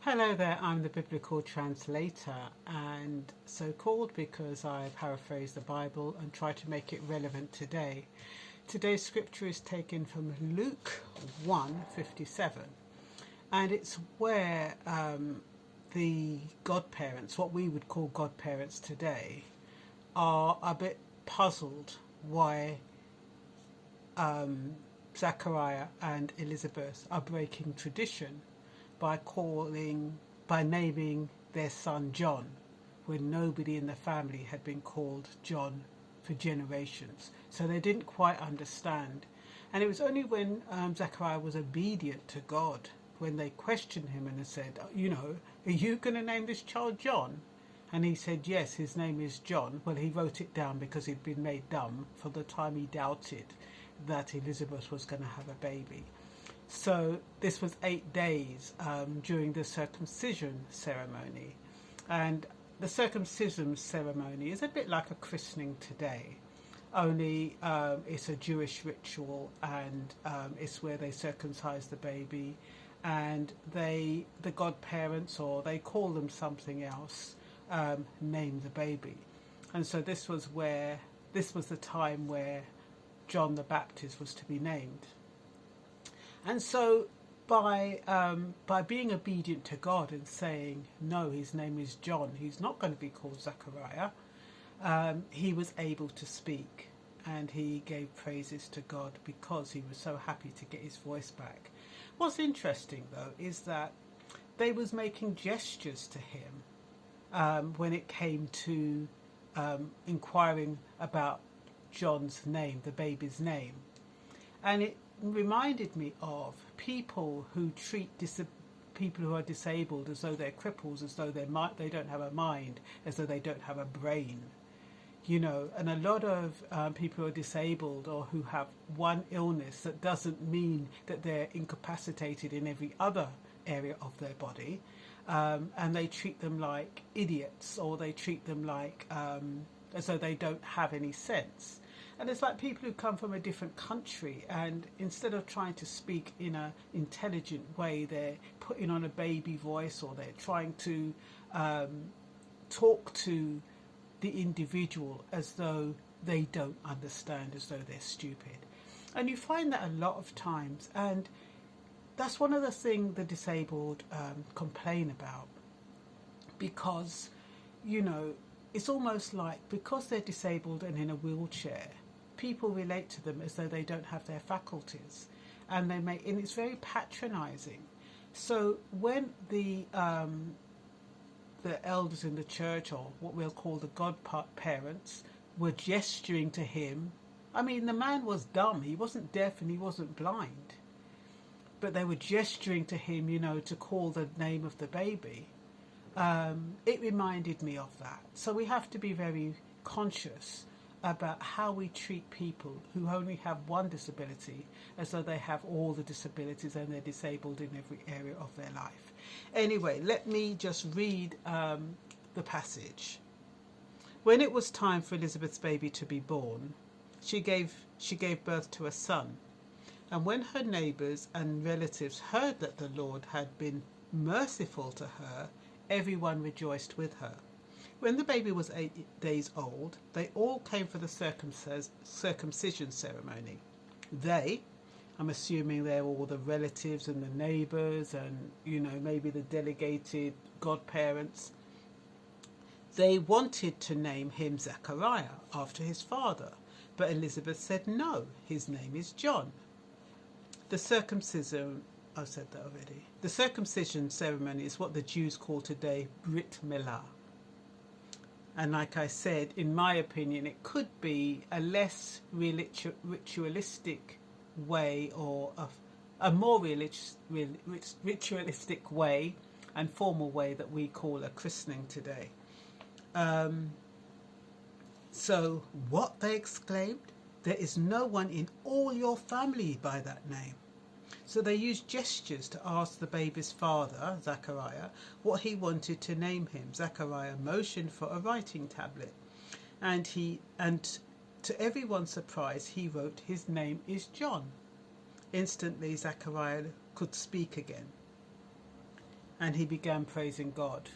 Hello there, I'm the Biblical Translator, and so called because I paraphrase the Bible and try to make it relevant today. Today's scripture is taken from Luke 1:57, and it's where the godparents, what we would call godparents today, are a bit puzzled why Zachariah and Elizabeth are breaking tradition by naming their son John, when nobody in the family had been called John for generations. So they didn't quite understand. And it was only when Zachariah was obedient to God, when they questioned him and said, are you going to name this child John? And he said, yes, his name is John. Well, he wrote it down because he'd been made dumb from the time he doubted that Elizabeth was going to have a baby. So this was 8 days during the circumcision ceremony. And the circumcision ceremony is a bit like a christening today, only it's a Jewish ritual, and it's where they circumcise the baby, and the godparents, or they call them something else, name the baby. And so this was the time where John the Baptist was to be named. And so by being obedient to God and saying, no, his name is John, he's not going to be called Zachariah, he was able to speak, and he gave praises to God because he was so happy to get his voice back. What's interesting, though, is that they was making gestures to him when it came to inquiring about John's name, the baby's name. And it reminded me of people who treat people who are disabled as though they're cripples, as though they don't have a mind, as though they don't have a brain. And a lot of people who are disabled or who have one illness, that doesn't mean that they're incapacitated in every other area of their body, and they treat them like idiots, or they treat them like as though they don't have any sense. And it's like people who come from a different country, and instead of trying to speak in an intelligent way, they're putting on a baby voice, or they're trying to talk to the individual as though they don't understand, as though they're stupid. And you find that a lot of times, and that's one of the things the disabled complain about, because, it's almost like, because they're disabled and in a wheelchair, people relate to them as though they don't have their faculties, and and it's very patronizing. So when the elders in the church, or what we'll call the godparents, were gesturing to him, the man was dumb, he wasn't deaf and he wasn't blind, but they were gesturing to him, to call the name of the baby. It reminded me of that. So we have to be very conscious about how we treat people who only have one disability, as though they have all the disabilities and they're disabled in every area of their life. Anyway, let me just read the passage. When it was time for Elizabeth's baby to be born, she gave birth to a son. And when her neighbours and relatives heard that the Lord had been merciful to her, everyone rejoiced with her. When the baby was 8 days old, they all came for the circumcision ceremony. I'm assuming they're all the relatives and the neighbours and, maybe the delegated godparents. They wanted to name him Zachariah after his father, but Elizabeth said no, his name is John. The circumcision, I've said that already. The circumcision ceremony is what the Jews call today Brit Milah. And like I said, in my opinion, it could be a less ritualistic way, or a more ritualistic way and formal way that we call a christening today. So what, they exclaimed, there is no one in all your family by that name. So they used gestures to ask the baby's father, Zachariah, what he wanted to name him. Zachariah motioned for a writing tablet, and to everyone's surprise, he wrote, his name is John. Instantly, Zachariah could speak again. and he began praising God.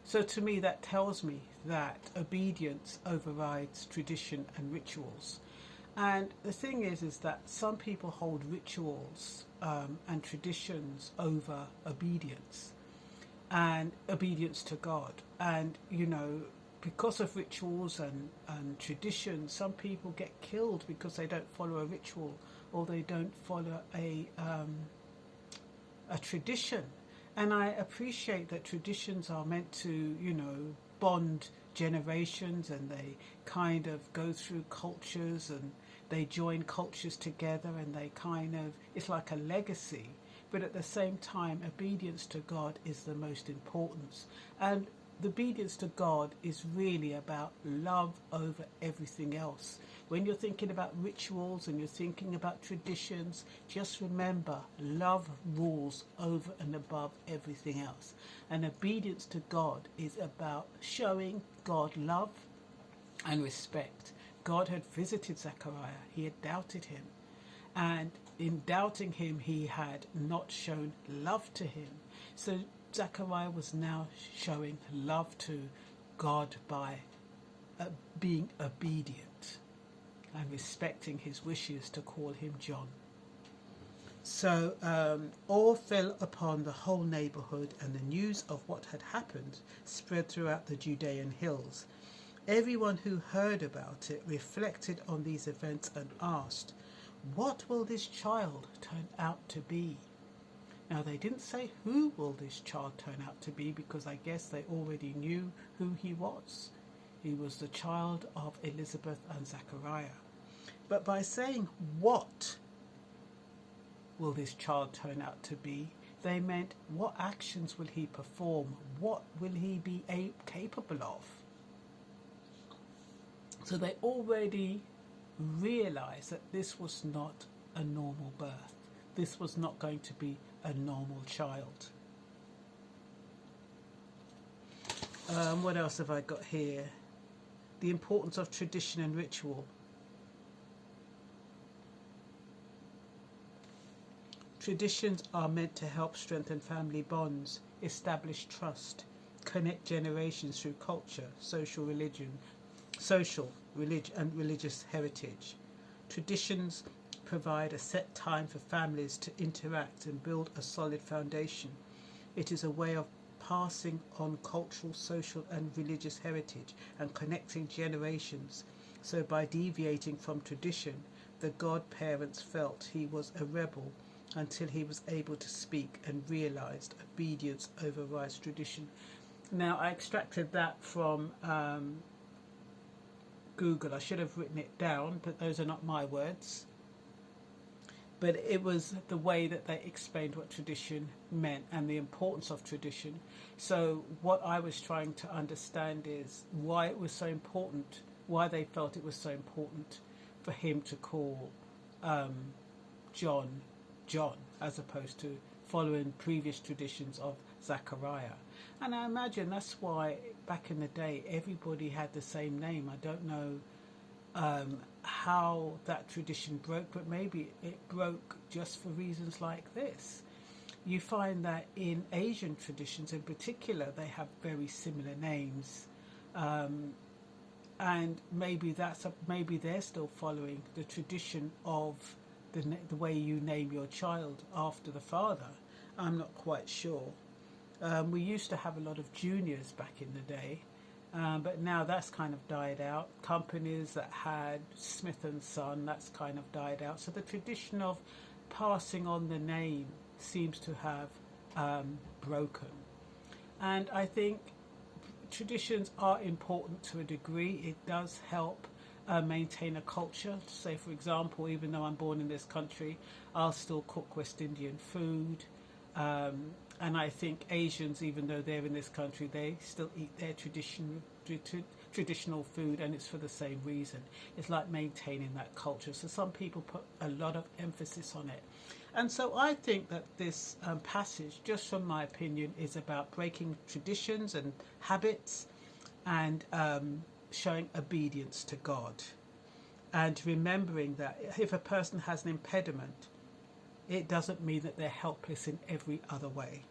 So to me, that tells me that obedience overrides tradition and rituals. And the thing is that some people hold rituals and traditions over obedience and obedience to God. And, you know, because of rituals and traditions, some people get killed because they don't follow a ritual or they don't follow a tradition. And I appreciate that traditions are meant to, you know, bond generations, and they kind of go through cultures and they join cultures together, and they kind of, it's like a legacy. But at the same time, obedience to God is the most important. And the obedience to God is really about love over everything else. When you're thinking about rituals and you're thinking about traditions, just remember, love rules over and above everything else. And obedience to God is about showing God love and respect. God had visited Zechariah. He had doubted him. And in doubting him, he had not shown love to him. So Zechariah was now showing love to God by being obedient and respecting his wishes to call him John. So awe fell upon the whole neighborhood, and the news of what had happened spread throughout the Judean hills. Everyone who heard about it reflected on these events and asked, "What will this child turn out to be?" Now, they didn't say who will this child turn out to be, because I guess they already knew who he was. He was the child of Elizabeth and Zechariah. But by saying, "What will this child turn out to be?" they meant, what actions will he perform? What will he be capable of? So they already realized that this was not a normal birth. This was not going to be a normal child. What else have I got here? The importance of tradition and ritual. Traditions are meant to help strengthen family bonds, establish trust, connect generations through culture, social, religion and religious heritage. Traditions provide a set time for families to interact and build a solid foundation. It is a way of passing on cultural, social and religious heritage and connecting generations. So by deviating from tradition, the godparents felt he was a rebel until he was able to speak and realised obedience overrides tradition. Now, I extracted that from Google. I should have written it down, but those are not my words. But it was the way that they explained what tradition meant and the importance of tradition. So what I was trying to understand is why it was so important, why they felt it was so important for him to call John, as opposed to following previous traditions of Zechariah. And I imagine that's why back in the day everybody had the same name. I don't know how that tradition broke, but maybe it broke just for reasons like this. You find that in Asian traditions in particular, they have very similar names, and maybe maybe they're still following the tradition of the way you name your child after the father. I'm not quite sure. We used to have a lot of juniors back in the day. But now that's kind of died out. Companies that had Smith and Son, that's kind of died out. So the tradition of passing on the name seems to have broken. And I think traditions are important to a degree. It does help maintain a culture. Say, for example, even though I'm born in this country, I'll still cook West Indian food. And I think Asians, even though they're in this country, they still eat their traditional food, and it's for the same reason. It's like maintaining that culture. So some people put a lot of emphasis on it. And so I think that this passage, just from my opinion, is about breaking traditions and habits and showing obedience to God. And remembering that if a person has an impediment, it doesn't mean that they're helpless in every other way.